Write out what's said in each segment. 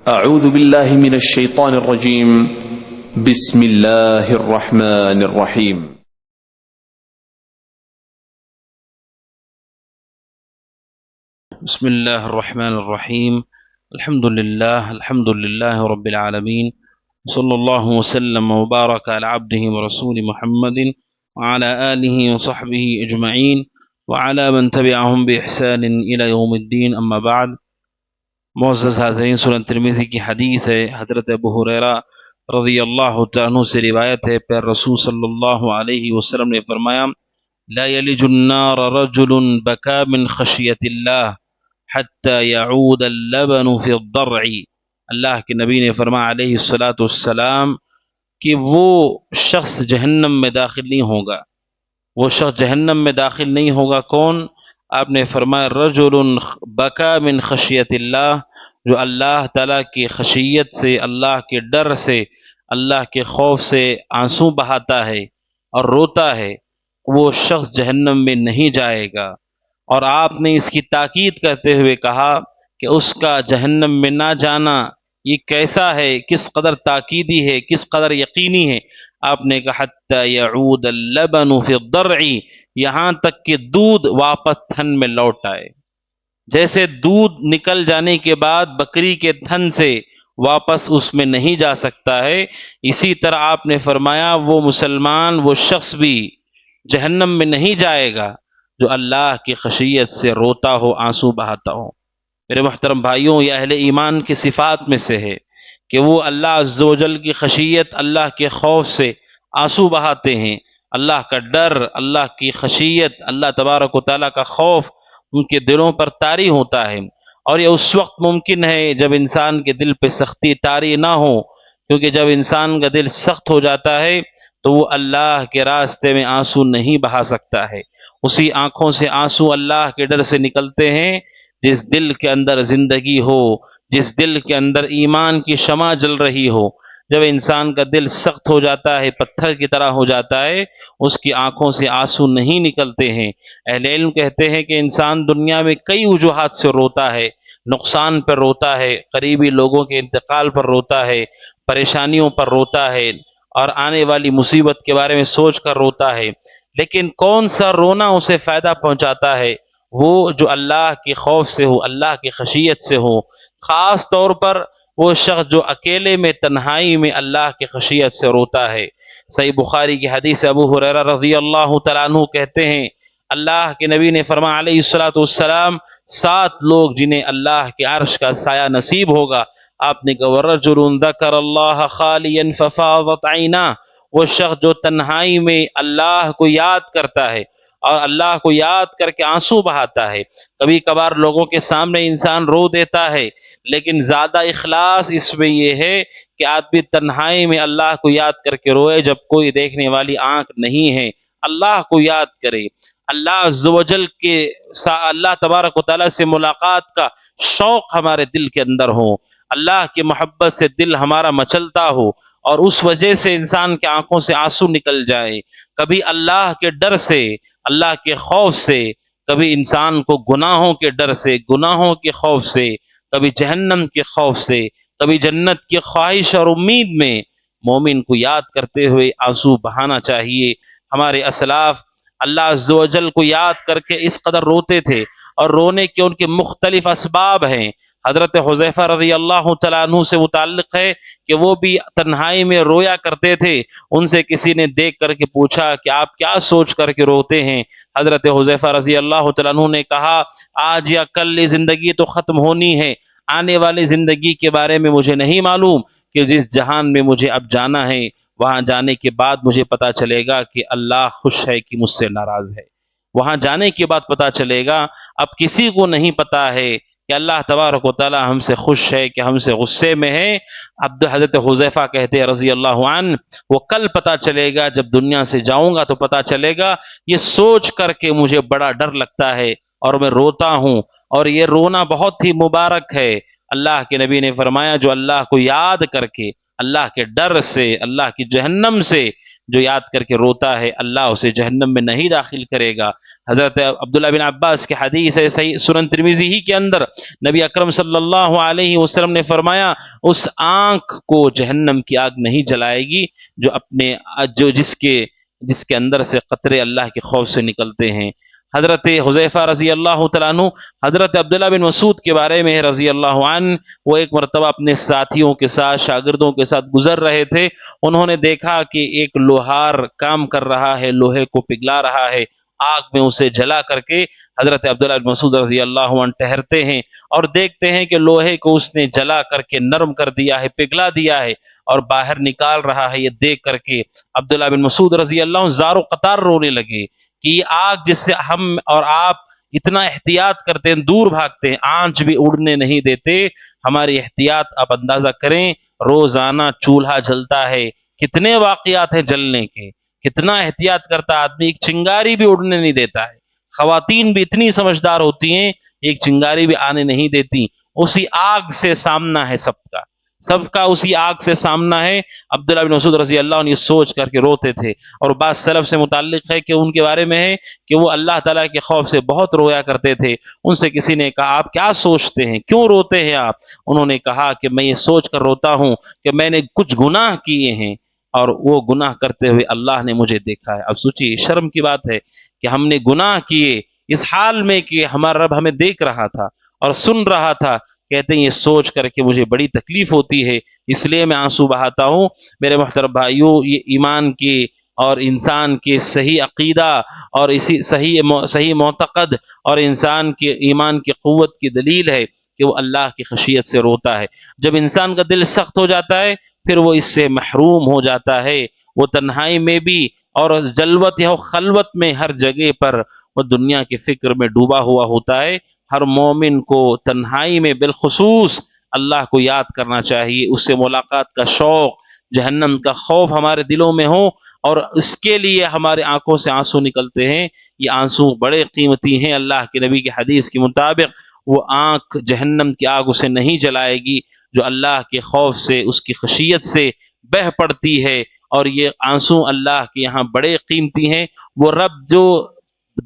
أعوذ بالله من الشيطان الرجيم. بسم الله الرحمن الرحيم. بسم الله الرحمن الرحيم. الحمد لله رب العالمين، صلى الله وسلم وبارك على عبده ورسول محمد وعلى آله وصحبه أجمعين وعلى من تبعهم بإحسان إلى يوم الدين، أما بعد. معزز حاضرین، سنن ترمذی کی حدیث ہے، حضرت ابو ہریرہ رضی اللہ تعالیٰ عنہ سے روایت ہے، پیر رسول صلی اللہ علیہ وسلم نے فرمایا: لا يلج النار رجل بكى من خشیت اللہ حتی يعود اللبن في الضرع. اللہ کے نبی نے فرمایا علیہ الصلاۃ والسلام کہ وہ شخص جہنم میں داخل نہیں ہوگا. وہ شخص جہنم میں داخل نہیں ہوگا کون؟ آپ نے فرمایا رجل بکا من خشیت اللہ، جو اللہ تعالیٰ کی خشیت سے، اللہ کے ڈر سے، اللہ کے خوف سے آنسو بہاتا ہے اور روتا ہے، وہ شخص جہنم میں نہیں جائے گا. اور آپ نے اس کی تاکید کرتے ہوئے کہا کہ اس کا جہنم میں نہ جانا یہ کیسا ہے، کس قدر تاکیدی ہے، کس قدر یقینی ہے. آپ نے کہا حتی یعود اللبن فی الضرع، یہاں تک کہ دودھ واپس تھن میں لوٹ آئے. جیسے دودھ نکل جانے کے بعد بکری کے تھن سے واپس اس میں نہیں جا سکتا ہے، اسی طرح آپ نے فرمایا وہ مسلمان، وہ شخص بھی جہنم میں نہیں جائے گا جو اللہ کی خشیت سے روتا ہو، آنسو بہاتا ہو. میرے محترم بھائیوں، یہ اہل ایمان کی صفات میں سے ہے کہ وہ اللہ عز و جل کی خشیت، اللہ کے خوف سے آنسو بہاتے ہیں. اللہ کا ڈر، اللہ کی خشیت، اللہ تبارک و تعالیٰ کا خوف ان کے دلوں پر طاری ہوتا ہے. اور یہ اس وقت ممکن ہے جب انسان کے دل پہ سختی طاری نہ ہو، کیونکہ جب انسان کا دل سخت ہو جاتا ہے تو وہ اللہ کے راستے میں آنسو نہیں بہا سکتا ہے. اسی آنکھوں سے آنسو اللہ کے ڈر سے نکلتے ہیں جس دل کے اندر زندگی ہو، جس دل کے اندر ایمان کی شمع جل رہی ہو. جب انسان کا دل سخت ہو جاتا ہے، پتھر کی طرح ہو جاتا ہے، اس کی آنکھوں سے آنسو نہیں نکلتے ہیں. اہل علم کہتے ہیں کہ انسان دنیا میں کئی وجوہات سے روتا ہے. نقصان پر روتا ہے، قریبی لوگوں کے انتقال پر روتا ہے، پریشانیوں پر روتا ہے، اور آنے والی مصیبت کے بارے میں سوچ کر روتا ہے. لیکن کون سا رونا اسے فائدہ پہنچاتا ہے؟ وہ جو اللہ کے خوف سے ہو، اللہ کی خشیت سے ہو. خاص طور پر وہ شخص جو اکیلے میں، تنہائی میں اللہ کی خشیت سے روتا ہے. صحیح بخاری کی حدیث ابو ہریرہ رضی اللہ تعالیٰ عنہ کہتے ہیں اللہ کے نبی نے فرمایا علیہ الصلاۃ والسلام 7 لوگ جنہیں اللہ کے عرش کا سایہ نصیب ہوگا. آپ نے کہا ورجل ذکر اللہ خالیا ففاضت عیناہ، وہ شخص جو تنہائی میں اللہ کو یاد کرتا ہے اور اللہ کو یاد کر کے آنسو بہاتا ہے. کبھی کبھار لوگوں کے سامنے انسان رو دیتا ہے، لیکن زیادہ اخلاص اس میں یہ ہے کہ آدمی تنہائی میں اللہ کو یاد کر کے روئے جب کوئی دیکھنے والی آنکھ نہیں ہے. اللہ کو یاد کرے، اللہ عز و جل کے اللہ تبارک و تعالیٰ سے ملاقات کا شوق ہمارے دل کے اندر ہو، اللہ کی محبت سے دل ہمارا مچلتا ہو، اور اس وجہ سے انسان کے آنکھوں سے آنسو نکل جائے. کبھی اللہ کے ڈر سے، اللہ کے خوف سے، کبھی انسان کو گناہوں کے ڈر سے، گناہوں کے خوف سے، کبھی جہنم کے خوف سے، کبھی جنت کی خواہش اور امید میں مومن کو یاد کرتے ہوئے آنسو بہانا چاہیے. ہمارے اسلاف اللہ عز و جل کو یاد کر کے اس قدر روتے تھے، اور رونے کے ان کے مختلف اسباب ہیں. حضرت حذیفہ رضی اللہ تعالیٰ عنہ سے متعلق ہے کہ وہ بھی تنہائی میں رویا کرتے تھے. ان سے کسی نے دیکھ کر کے پوچھا کہ آپ کیا سوچ کر کے روتے ہیں؟ حضرت حذیفہ رضی اللہ تعالیٰ عنہ نے کہا آج یا کل یہ زندگی تو ختم ہونی ہے، آنے والی زندگی کے بارے میں مجھے نہیں معلوم کہ جس جہان میں مجھے اب جانا ہے وہاں جانے کے بعد مجھے پتا چلے گا کہ اللہ خوش ہے کہ مجھ سے ناراض ہے. وہاں جانے کے بعد پتا چلے گا. اب کسی کو نہیں پتا ہے کہ اللہ تبارک و تعالی ہم سے خوش ہے کہ ہم سے غصے میں ہے. حضرت حذیفہ کہتے رضی اللہ عنہ وہ کل پتا چلے گا، جب دنیا سے جاؤں گا تو پتا چلے گا. یہ سوچ کر کے مجھے بڑا ڈر لگتا ہے اور میں روتا ہوں، اور یہ رونا بہت ہی مبارک ہے. اللہ کے نبی نے فرمایا جو اللہ کو یاد کر کے، اللہ کے ڈر سے، اللہ کی جہنم سے جو یاد کر کے روتا ہے اللہ اسے جہنم میں نہیں داخل کرے گا۔ حضرت عبداللہ بن عباس کی حدیث ہے صحیح سنن ترمذی ہی کے اندر، نبی اکرم صلی اللہ علیہ وسلم نے فرمایا اس آنکھ کو جہنم کی آگ نہیں جلائے گی جو جس کے اندر سے قطرے اللہ کے خوف سے نکلتے ہیں۔ حضرت حذیفہ رضی اللہ تعالیٰ عنہ حضرت عبداللہ بن مسعود کے بارے میں رضی اللہ عنہ، وہ ایک مرتبہ اپنے ساتھیوں کے ساتھ شاگردوں کے ساتھ گزر رہے تھے، انہوں نے دیکھا کہ ایک لوہار کام کر رہا ہے، لوہے کو پگھلا رہا ہے، آگ میں اسے جلا کر کے حضرت عبداللہ بن مسعود رضی اللہ عنہ ٹھہرتے ہیں اور دیکھتے ہیں کہ لوہے کو اس نے جلا کر کے نرم کر دیا ہے، پگھلا دیا ہے اور باہر نکال رہا ہے۔ یہ دیکھ کر کے عبداللہ بن مسعود رضی اللہ عنہ زار و قطار رونے لگے کہ یہ آگ جس سے ہم اور آپ اتنا احتیاط کرتے ہیں، دور بھاگتے ہیں، آنچ بھی اڑنے نہیں دیتے، ہماری احتیاط آپ اندازہ کریں، روزانہ چولہا جلتا ہے، کتنے واقعات ہیں جلنے کے، کتنا احتیاط کرتا آدمی، ایک چنگاری بھی اڑنے نہیں دیتا ہے۔ خواتین بھی اتنی سمجھدار ہوتی ہیں، ایک چنگاری بھی آنے نہیں دیتی۔ اسی آگ سے سامنا ہے سب کا اسی آگ سے سامنا ہے۔ عبداللہ بن مسعود رضی اللہ عنہ یہ سوچ کر کے روتے تھے، اور بعض سلف سے متعلق ہے کہ ان کے بارے میں ہے کہ وہ اللہ تعالیٰ کے خوف سے بہت رویا کرتے تھے۔ ان سے کسی نے کہا آپ کیا سوچتے ہیں، کیوں روتے ہیں آپ؟ انہوں نے کہا کہ میں یہ سوچ کر روتا ہوں کہ میں نے کچھ گناہ کیے ہیں اور وہ گناہ کرتے ہوئے اللہ نے مجھے دیکھا ہے۔ اب سوچیے شرم کی بات ہے کہ ہم نے گناہ کیے اس حال میں کہ ہمارا رب ہمیں دیکھ رہا تھا اور سن رہا تھا۔ کہتے ہیں یہ سوچ کر کے مجھے بڑی تکلیف ہوتی ہے، اس لیے میں آنسو بہاتا ہوں۔ میرے محترم بھائیوں، یہ ایمان کی اور انسان کے صحیح عقیدہ اور اسی صحیح معتقد اور انسان کے ایمان کی قوت کی دلیل ہے کہ وہ اللہ کی خشیت سے روتا ہے۔ جب انسان کا دل سخت ہو جاتا ہے پھر وہ اس سے محروم ہو جاتا ہے، وہ تنہائی میں بھی اور جلوت یا خلوت میں ہر جگہ پر وہ دنیا کی فکر میں ڈوبا ہوا ہوتا ہے۔ ہر مومن کو تنہائی میں بالخصوص اللہ کو یاد کرنا چاہیے، اس سے ملاقات کا شوق، جہنم کا خوف ہمارے دلوں میں ہو، اور اس کے لیے ہمارے آنکھوں سے آنسو نکلتے ہیں۔ یہ آنسو بڑے قیمتی ہیں۔ اللہ کے نبی کی حدیث کے مطابق وہ آنکھ جہنم کی آگ اسے نہیں جلائے گی جو اللہ کے خوف سے، اس کی خشیت سے بہہ پڑتی ہے۔ اور یہ آنسو اللہ کے یہاں بڑے قیمتی ہیں۔ وہ رب جو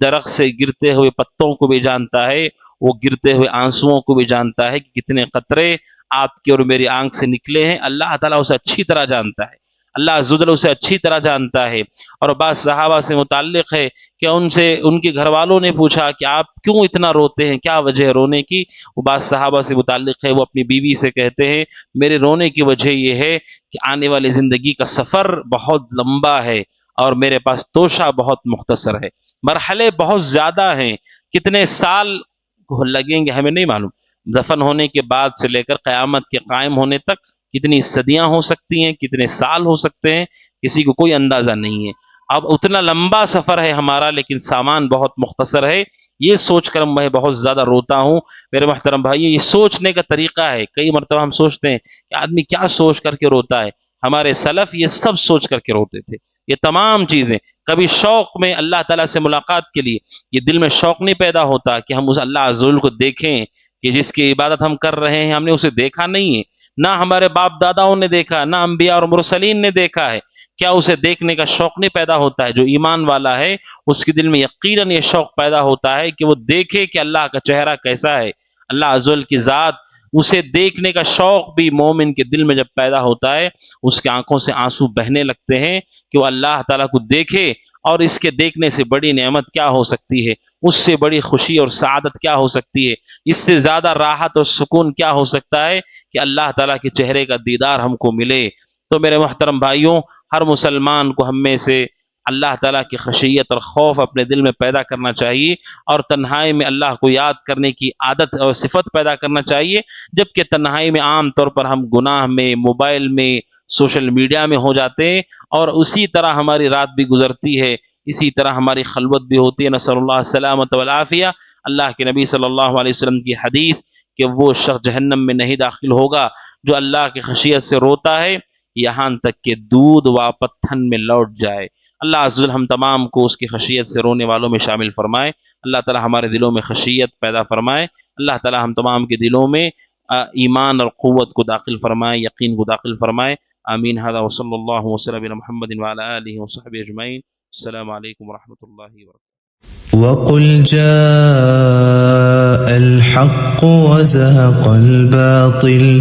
درخت سے گرتے ہوئے پتوں کو بھی جانتا ہے، وہ گرتے ہوئے آنسوؤں کو بھی جانتا ہے کہ کتنے قطرے آپ کے اور میری آنکھ سے نکلے ہیں۔ اللہ تعالیٰ اسے اچھی طرح جانتا ہے، اللہ عز و جل اسے اچھی طرح جانتا ہے۔ اور بعض صحابہ سے متعلق ہے کہ ان کے گھر والوں نے پوچھا کہ آپ کیوں اتنا روتے ہیں، کیا وجہ ہے رونے کی؟ وہ بعض صحابہ سے متعلق ہے، وہ اپنی بیوی سے کہتے ہیں میرے رونے کی وجہ یہ ہے کہ آنے والی زندگی کا سفر بہت لمبا ہے اور میرے پاس توشہ بہت مختصر ہے، مرحلے بہت زیادہ ہیں، کتنے سال لگیں گے ہمیں نہیں معلوم، دفن ہونے کے بعد سے لے کر قیامت کے قائم ہونے تک کتنی صدیاں ہو سکتی ہیں، کتنے سال ہو سکتے ہیں، کسی کو کوئی اندازہ نہیں ہے۔ اب اتنا لمبا سفر ہے ہمارا لیکن سامان بہت مختصر ہے، یہ سوچ کر میں بہت زیادہ روتا ہوں۔ میرے محترم بھائی، یہ سوچنے کا طریقہ ہے۔ کئی مرتبہ ہم سوچتے ہیں کہ آدمی کیا سوچ کر کے روتا ہے، ہمارے سلف یہ سب سوچ کر کے روتے تھے، یہ تمام چیزیں۔ کبھی شوق میں اللہ تعالیٰ سے ملاقات کے لیے یہ دل میں شوق نہیں پیدا ہوتا کہ ہم اس اللہ عز و جل کو دیکھیں، کہ جس کی عبادت ہم کر رہے ہیں ہم نے اسے دیکھا نہیں ہے، نہ ہمارے باپ داداؤں نے دیکھا، نہ انبیاء اور مرسلین نے دیکھا ہے، کیا اسے دیکھنے کا شوق نہیں پیدا ہوتا ہے؟ جو ایمان والا ہے اس کے دل میں یقیناً یہ شوق پیدا ہوتا ہے کہ وہ دیکھے کہ اللہ کا چہرہ کیسا ہے، اللہ عز و جل کی ذات۔ اسے دیکھنے کا شوق بھی مومن کے دل میں جب پیدا ہوتا ہے اس کے آنکھوں سے آنسو بہنے لگتے ہیں کہ وہ اللہ تعالیٰ کو دیکھے، اور اس کے دیکھنے سے بڑی نعمت کیا ہو سکتی ہے، اس سے بڑی خوشی اور سعادت کیا ہو سکتی ہے، اس سے زیادہ راحت اور سکون کیا ہو سکتا ہے کہ اللہ تعالیٰ کے چہرے کا دیدار ہم کو ملے۔ تو میرے محترم بھائیوں، ہر مسلمان کو ہم میں سے اللہ تعالیٰ کی خشیت اور خوف اپنے دل میں پیدا کرنا چاہیے، اور تنہائی میں اللہ کو یاد کرنے کی عادت اور صفت پیدا کرنا چاہیے، جبکہ تنہائی میں عام طور پر ہم گناہ میں، موبائل میں، سوشل میڈیا میں ہو جاتے ہیں، اور اسی طرح ہماری رات بھی گزرتی ہے، اسی طرح ہماری خلوت بھی ہوتی ہے۔ نسأل اللہ السلامۃ والعافیہ۔ اللہ کے نبی صلی اللہ علیہ وسلم کی حدیث کہ وہ شخص جہنم میں نہیں داخل ہوگا جو اللہ کی خشیت سے روتا ہے یہاں تک کہ دودھ واپس تھن میں لوٹ جائے۔ اللہ عز و جل ہم تمام کو اس کی خشیت سے رونے والوں میں شامل فرمائے۔ اللہ تعالی ہمارے دلوں میں خشیت پیدا فرمائے۔ اللہ تعالی ہم تمام کے دلوں میں ایمان اور قوت کو داخل فرمائے، یقین کو داخل فرمائے۔ آمین. هذا وصلی اللہ وسلم علی محمد وعلى آلہ وصحبہ اجمعین. السلام علیکم ورحمۃ اللہ وبرکاتہ. وقل جاء الحق وزهق الباطل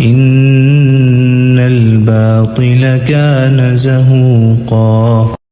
إن الباطل كان زهوقا.